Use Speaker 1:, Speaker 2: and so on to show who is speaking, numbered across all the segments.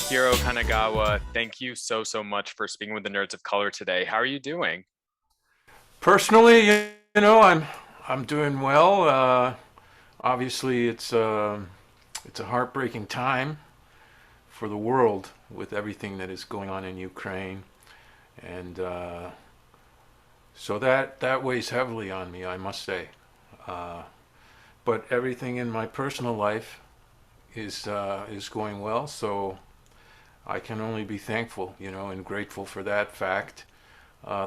Speaker 1: Hiro Kanagawa, thank you so much for speaking with the Nerds of Color today. How are you doing?
Speaker 2: Personally, I'm doing well. Obviously, it's a heartbreaking time for the world with everything that is going on in Ukraine, and so that weighs heavily on me, I must say. Uh, but everything in my personal life is going well, so I can only be thankful, and grateful for that fact.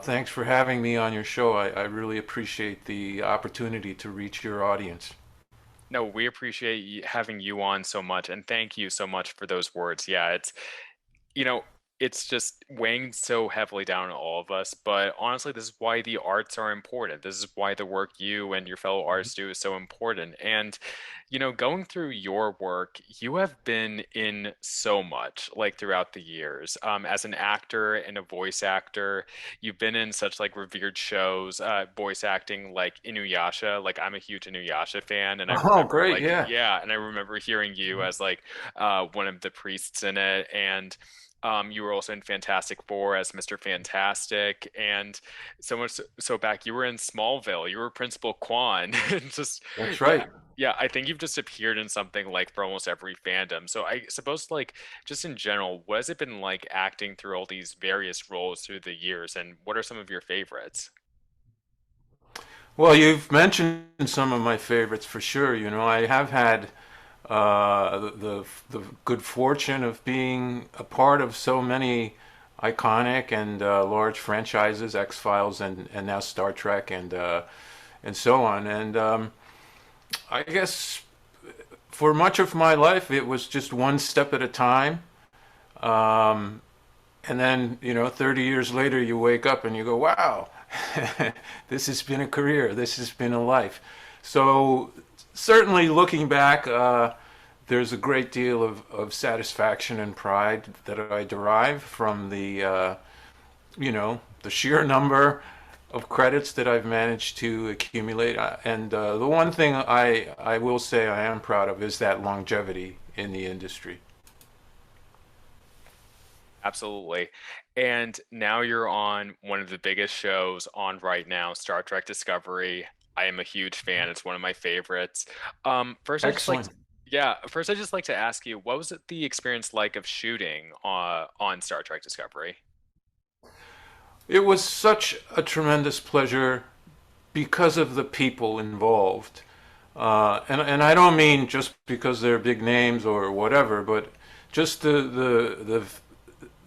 Speaker 2: Thanks for having me on your show. I really appreciate the opportunity to reach your audience.
Speaker 1: No, we appreciate having you on so much, and thank you so much for those words. Yeah, you know, it's just weighing so heavily down on all of us. But honestly, this is why the arts are important. This is why the work you and your fellow artists do is so important. And, going through your work, you have been in so much, like throughout the years. As an actor and a voice actor, you've been in such like revered shows, voice acting like Inuyasha. Like I'm a huge Inuyasha fan, and I
Speaker 2: Oh,
Speaker 1: remember
Speaker 2: great!
Speaker 1: like
Speaker 2: Yeah.
Speaker 1: yeah, and I remember hearing you as like one of the priests in it, and you were also in Fantastic Four as Mr. Fantastic, and so much so back you were in Smallville. You were Principal Quan, and just
Speaker 2: That's
Speaker 1: yeah,
Speaker 2: right.
Speaker 1: yeah. I think you've just appeared in something like for almost every fandom. So I suppose like just in general, what has it been like acting through all these various roles through the years, and what are some of your favorites?
Speaker 2: Well, you've mentioned some of my favorites for sure. I have had the good fortune of being a part of so many iconic and large franchises, X Files and now Star Trek and so on. And I guess for much of my life, it was just one step at a time. Um, and then, 30 years later, you wake up and you go, wow, this has been a career. This has been a life. So, certainly looking back, there's a great deal of satisfaction and pride that I derive from the sheer number of credits that I've managed to accumulate. And the one thing I will say I am proud of is that longevity in the industry.
Speaker 1: Absolutely. And now you're on one of the biggest shows on right now, Star Trek Discovery. I am a huge fan. It's one of my favorites. First, I just like,
Speaker 2: Excellent.
Speaker 1: yeah, first I just like to ask you, what was it the experience like of shooting on Star Trek Discovery?
Speaker 2: It was such a tremendous pleasure because of the people involved. And I don't mean just because they're big names or whatever, but just the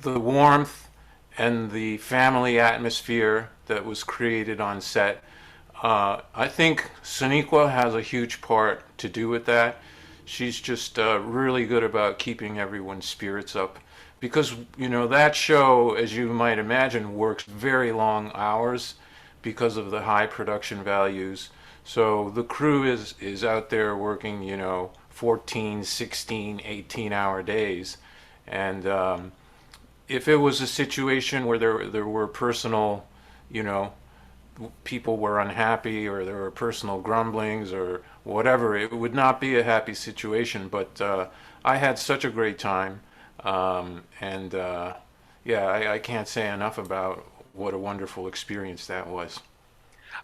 Speaker 2: warmth and the family atmosphere that was created on set. I think Sonequa has a huge part to do with that. She's just really good about keeping everyone's spirits up because that show, as you might imagine, works very long hours because of the high production values. So the crew is out there working 14, 16, 18-hour days, and if it was a situation where there were personal, you know, people were unhappy or there were personal grumblings or whatever, it would not be a happy situation. But I had such a great time, and yeah, I can't say enough about what a wonderful experience that was.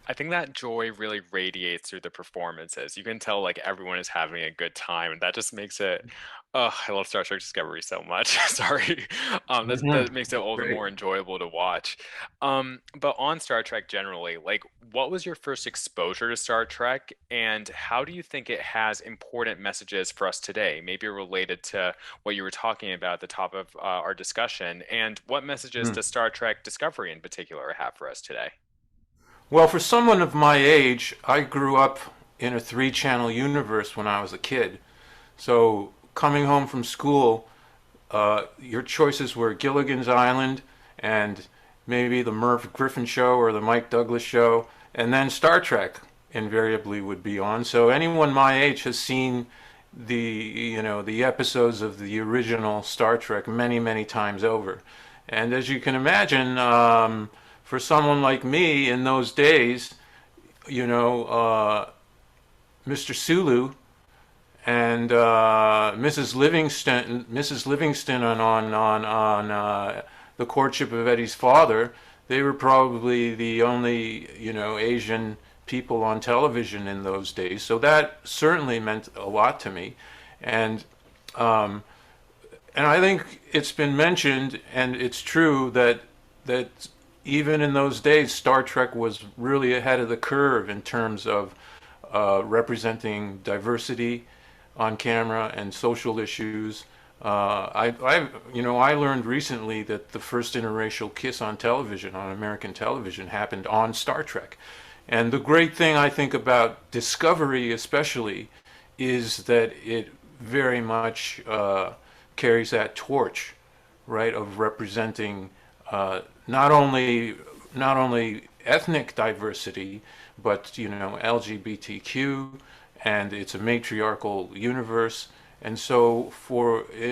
Speaker 1: I think that joy really radiates through the performances. You can tell like everyone is having a good time, and that just makes it. Oh, I love Star Trek Discovery so much. Sorry, that
Speaker 2: Mhm.
Speaker 1: makes it all the
Speaker 2: Great.
Speaker 1: more enjoyable to watch. But on Star Trek generally, like, what was your first exposure to Star Trek, and how do you think it has important messages for us today? Maybe related to what you were talking about at the top of our discussion, and what messages
Speaker 2: Hmm.
Speaker 1: does Star Trek Discovery in particular have for us today?
Speaker 2: Well, for someone of my age, I grew up in a three-channel universe when I was a kid. So coming home from school, your choices were Gilligan's Island and maybe the Merv Griffin show or the Mike Douglas show, and then Star Trek invariably would be on. So anyone my age has seen the episodes of the original Star Trek many times over. And as you can imagine, for someone like me in those days, you know, Mr. Sulu and Mrs. Livingston on the courtship of Eddie's father. They were probably the only, Asian people on television in those days. So that certainly meant a lot to me, and um, and I think it's been mentioned, and it's true that even in those days, Star Trek was really ahead of the curve in terms of representing diversity on camera and social issues. I learned recently that the first interracial kiss on television, on American television, happened on Star Trek. And the great thing I think about Discovery, especially, is that it very much carries that torch, right, of representing not only ethnic diversity, but LGBTQ, and it's a matriarchal universe. And so,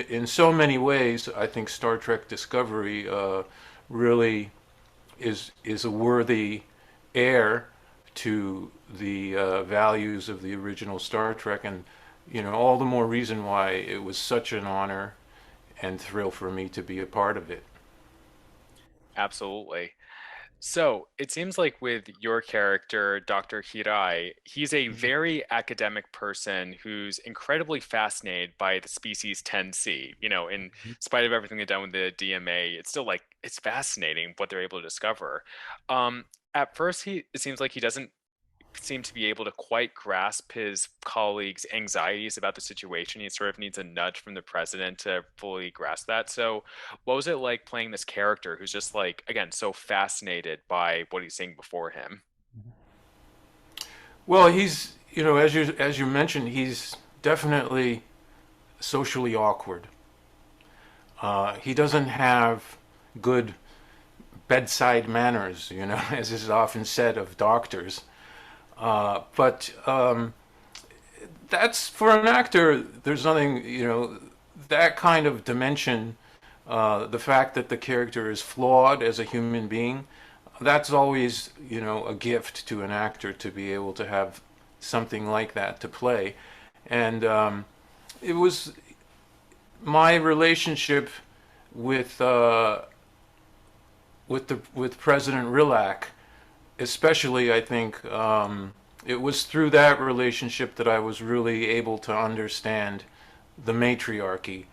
Speaker 2: in so many ways, I think Star Trek Discovery really is a worthy heir to the values of the original Star Trek, and all the more reason why it was such an honor and thrill for me to be a part of it.
Speaker 1: Absolutely. So it seems like with your character, Dr. Hirai, he's a very academic person who's incredibly fascinated by the species 10C. In spite of everything they've done with the DMA, it's still like it's fascinating what they're able to discover. At first, it seems like he doesn't seem to be able to quite grasp his colleagues' anxieties about the situation. He sort of needs a nudge from the president to fully grasp that. So, what was it like playing this character who's just like, again, so fascinated by what he's seeing before him?
Speaker 2: Well, he's, as you mentioned, he's definitely socially awkward. He doesn't have good bedside manners, as is often said of doctors. But that's for an actor. There's nothing, that kind of dimension. The fact that the character is flawed as a human being, that's always, a gift to an actor to be able to have something like that to play. And it was my relationship with with President Rilak, especially. I think it was through that relationship that I was really able to understand the matriarchy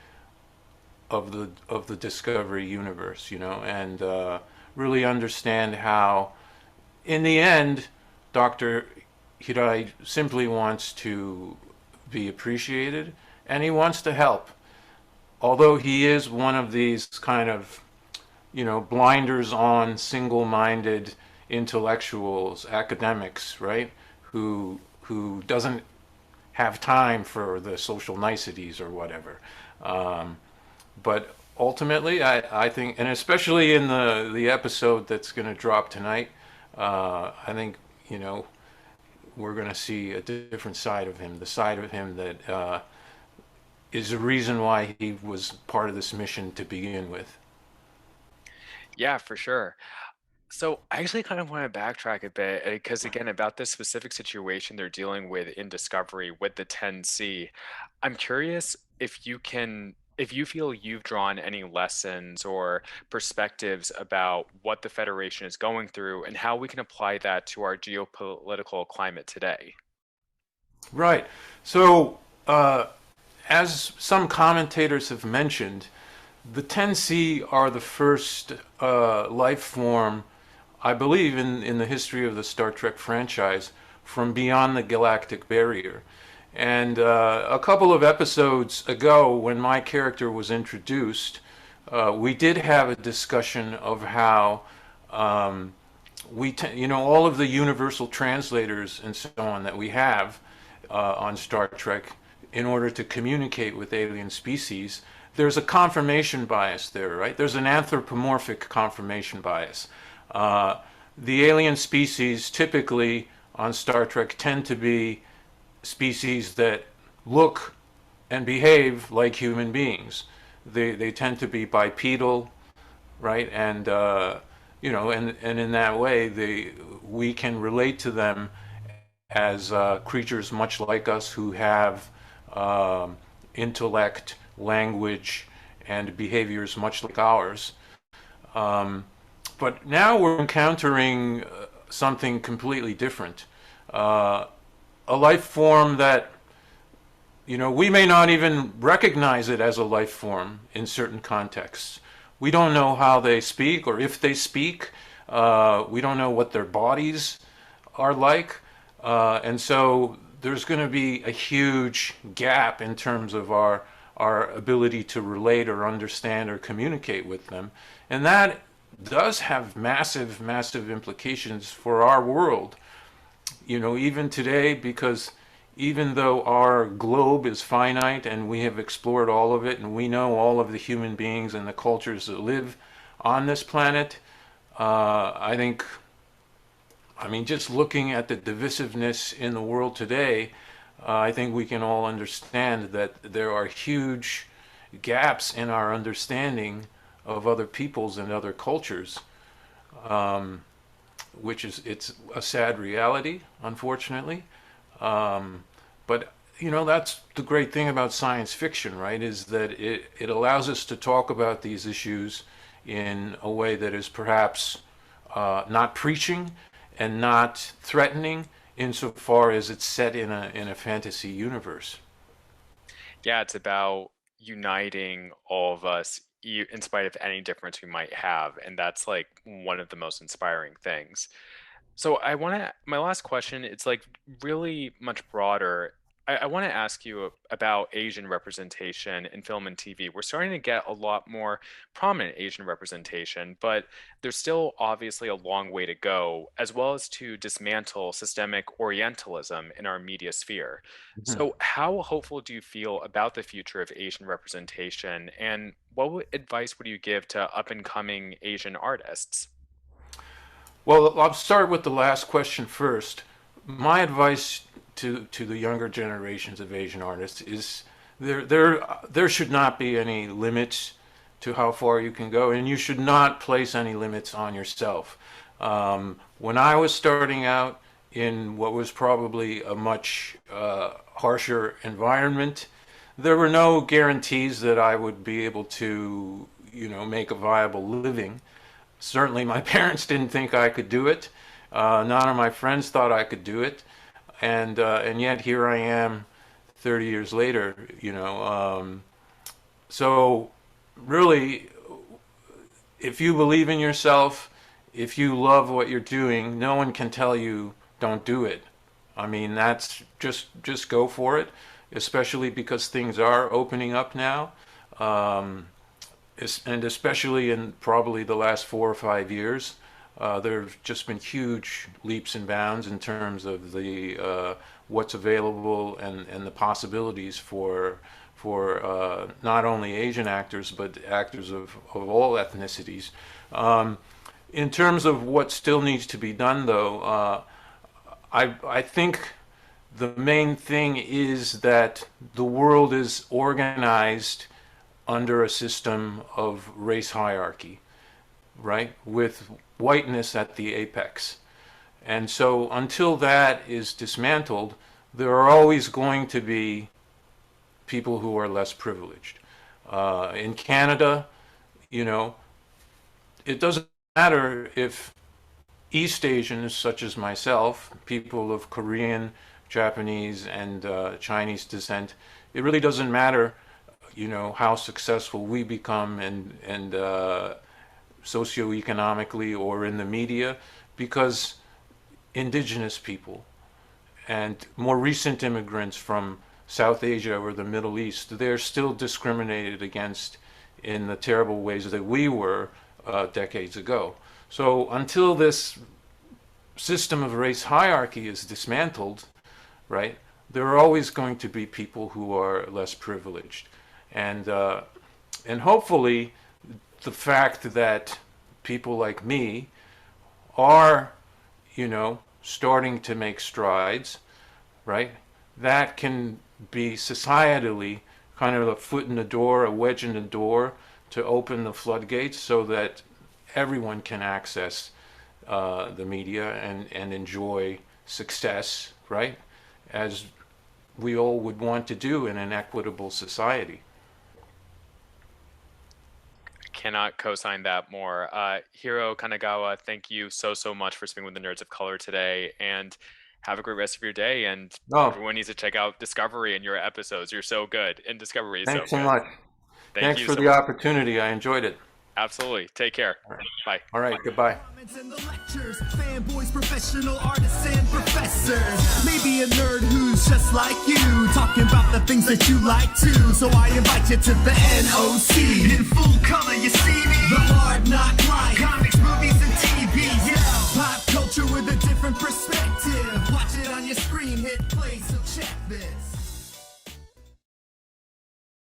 Speaker 2: of the Discovery universe, and really understand how, in the end, Dr. Hirai simply wants to be appreciated, and he wants to help. Although he is one of these kind of, blinders on, single-minded intellectuals, academics, right? Who doesn't have time for the social niceties or whatever. Um, but ultimately, I think, and especially in the episode that's going to drop tonight, I think, we're going to see a different side of him, the side of him that is the reason why he was part of this mission to begin with.
Speaker 1: Yeah, for sure. So I actually kind of want to backtrack a bit because again, about this specific situation they're dealing with in Discovery with the 10C, I'm curious if you feel you've drawn any lessons or perspectives about what the Federation is going through and how we can apply that to our geopolitical climate today.
Speaker 2: Right. So, as some commentators have mentioned, the 10C are the first life form, I believe, in the history of the Star Trek franchise from beyond the galactic barrier. And a couple of episodes ago, when my character was introduced, we did have a discussion of how um, all of the universal translators and so on that we have on Star Trek in order to communicate with alien species, there's a confirmation bias there, right? There's an anthropomorphic confirmation bias. Uh, the alien species typically on Star Trek tend to be species that look and behave like human beings. They tend to be bipedal, right? And and in that way, we can relate to them as creatures much like us who have um, intellect, language, and behaviors much like ours. Um, but now we're encountering something completely different. Uh, a life form that, we may not even recognize it as a life form in certain contexts. We don't know how they speak or if they speak. We don't know what their bodies are like. And so there's going to be a huge gap in terms of our ability to relate or understand or communicate with them. And that does have massive, massive implications for our world, even today, because even though our globe is finite and we have explored all of it and we know all of the human beings and the cultures that live on this planet, just looking at the divisiveness in the world today, I think we can all understand that there are huge gaps in our understanding of other peoples and other cultures, um, it's a sad reality, unfortunately. Um, but that's the great thing about science fiction, right? Is that it allows us to talk about these issues in a way that is perhaps not preaching and not threatening, insofar as it's set in a fantasy universe.
Speaker 1: Yeah, it's about uniting all of us in spite of any difference we might have, and that's like one of the most inspiring things. So I want to, my last question, it's like really much broader. I want to ask you about Asian representation in film and TV. We're starting to get a lot more prominent Asian representation, but there's still obviously a long way to go, as well as to dismantle systemic Orientalism in our media sphere.
Speaker 2: Mhm.
Speaker 1: So how hopeful do you feel about the future of Asian representation, and what advice would you give to up and coming Asian artists?
Speaker 2: Well, I'll start with the last question first. My advice to the younger generations of Asian artists is there should not be any limits to how far you can go, and you should not place any limits on yourself. When I was starting out in what was probably a much harsher environment, there were no guarantees that I would be able to, make a viable living. Certainly, my parents didn't think I could do it. None of my friends thought I could do it, and yet here I am, 30 years later. So really, if you believe in yourself, if you love what you're doing, no one can tell you don't do it. I mean, that's just go for it, especially because things are opening up now. Um, and especially in probably the last 4 or 5 years, there have just been huge leaps and bounds in terms of the what's available and the possibilities for not only Asian actors but actors of all ethnicities. Um, in terms of what still needs to be done, though, I think the main thing is that the world is organized under a system of race hierarchy, right? With whiteness at the apex. And so until that is dismantled, there are always going to be people who are less privileged. In Canada, you know, it doesn't matter if East Asians, such as myself, people of Korean, Japanese, and Chinese descent, it really doesn't matter, how successful we become and socioeconomically or in the media, because indigenous people and more recent immigrants from South Asia or the Middle East, they're still discriminated against in the terrible ways that we were decades ago. So until this system of race hierarchy is dismantled, right, there are always going to be people who are less privileged. And, uh, and hopefully the fact that people like me are, starting to make strides, right? That can be societally kind of a foot in the door, a wedge in the door to open the floodgates so that everyone can access the media and enjoy success, right? As we all would want to do in an equitable society.
Speaker 1: Cannot co-sign that more. Hiro Kanagawa, thank you so much for speaking with the Nerds of Color today, and have a great rest of your day. And
Speaker 2: No,
Speaker 1: everyone needs to check out Discovery and your episodes. You're so good, and Discovery is so
Speaker 2: thanks so
Speaker 1: good.
Speaker 2: much.
Speaker 1: Thank
Speaker 2: Thanks
Speaker 1: you
Speaker 2: for
Speaker 1: so
Speaker 2: the
Speaker 1: much.
Speaker 2: opportunity. I enjoyed it.
Speaker 1: Absolutely. Take care. Bye.
Speaker 2: All right, goodbye.
Speaker 3: In the lectures, fanboys, professional artists, and professors. Maybe a nerd who's just like you, talking about the things that you like too. So I invite you to the NOC in full color.